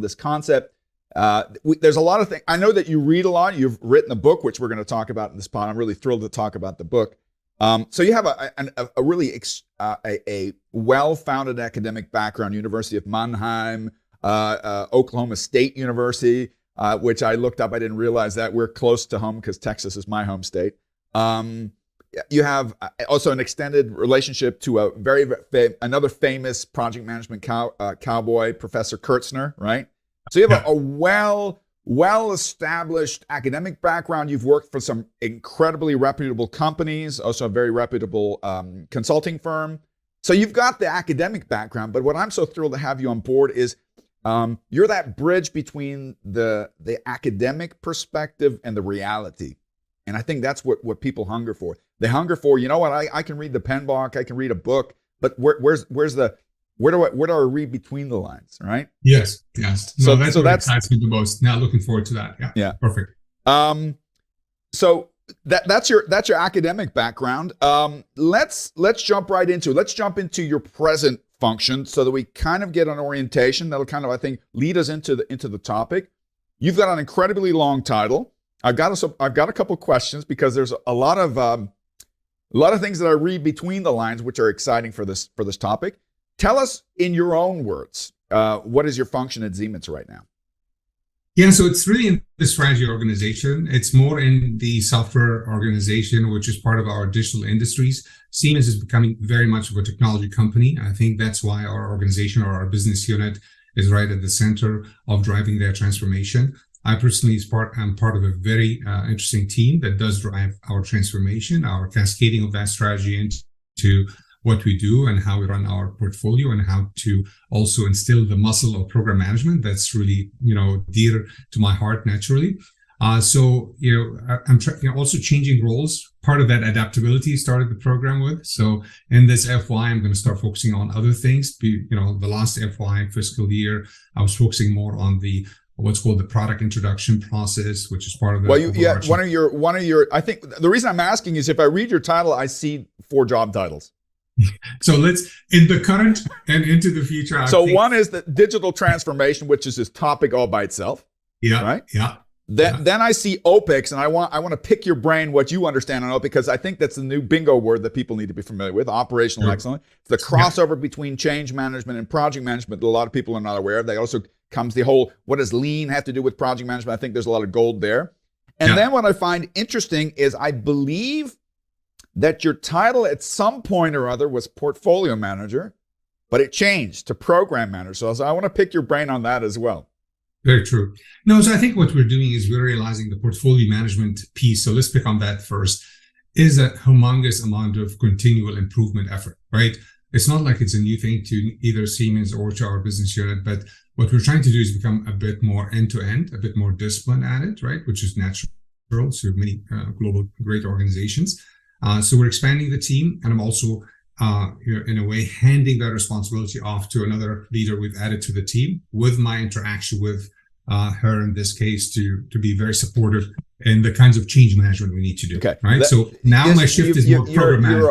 this concept. There's a lot of things. I know that you read a lot. You've written a book, which we're going to talk about in this pod. I'm really thrilled to talk about the book. So you have a really a well-founded academic background, University of Mannheim, Oklahoma State University, which I looked up. I didn't realize that. We're close to home because Texas is my home state. You have also an extended relationship to another famous project management cowboy, Professor Kurtzner, right? So you have a well-established academic background. You've worked for some incredibly reputable companies, also a very reputable consulting firm. So you've got the academic background, but what I'm so thrilled to have you on board is you're that bridge between the academic perspective and the reality. And I think that's what people hunger for. They hunger for, you know what, I can read the PMBOK, I can read a book, but where do I read between the lines, right? Yes. No, that's what excites me the most. Now looking forward to that. Yeah. Perfect. So that's your academic background. Let's jump right into it. Let's jump into your present function so that we kind of get an orientation that'll kind of, I think, lead us into the topic. You've got an incredibly long title. I've got a couple questions because there's a lot of things that I read between the lines which are exciting for this topic. Tell us in your own words, what is your function at Siemens right now? Yeah, so it's really in the strategy organization. It's more in the software organization, which is part of our digital industries. Siemens is becoming very much of a technology company. I think that's why our organization or our business unit is right at the center of driving their transformation. I personally am part of a very interesting team that does drive our transformation, our cascading of that strategy into what we do and how we run our portfolio and how to also instill the muscle of program management. That's really, dear to my heart naturally. I'm also changing roles. Part of that adaptability started the program with. So in this FY, I'm going to start focusing on other things. The last FY fiscal year, I was focusing more on what's called the product introduction process, which is part of the. Well, one of your. I think the reason I'm asking is if I read your title, I see 4 job titles. So let's in the current and into the future. One is the digital transformation, which is this topic all by itself. Yeah. Right. Yeah. Then I see OPEX, and I want to pick your brain what you understand on OPEX, because I think that's the new bingo word that people need to be familiar with. Operational excellence. The crossover between change management and project management that a lot of people are not aware of. That also comes the whole, what does lean have to do with project management? I think there's a lot of gold there. And then what I find interesting is I believe that your title at some point or other was portfolio manager, but it changed to program manager. So I want to pick your brain on that as well. Very true. No, so I think what we're doing is we're realizing the portfolio management piece. So let's pick on that first. Is a humongous amount of continual improvement effort, right? It's not like it's a new thing to either Siemens or to our business unit, but what we're trying to do is become a bit more end-to-end, a bit more disciplined at it, right? Which is natural to many global great organizations. So we're expanding the team, and I'm also, in a way, handing that responsibility off to another leader we've added to the team with my interaction with her in this case to be very supportive in the kinds of change management we need to do. Okay. Right. So now my shift is more program management.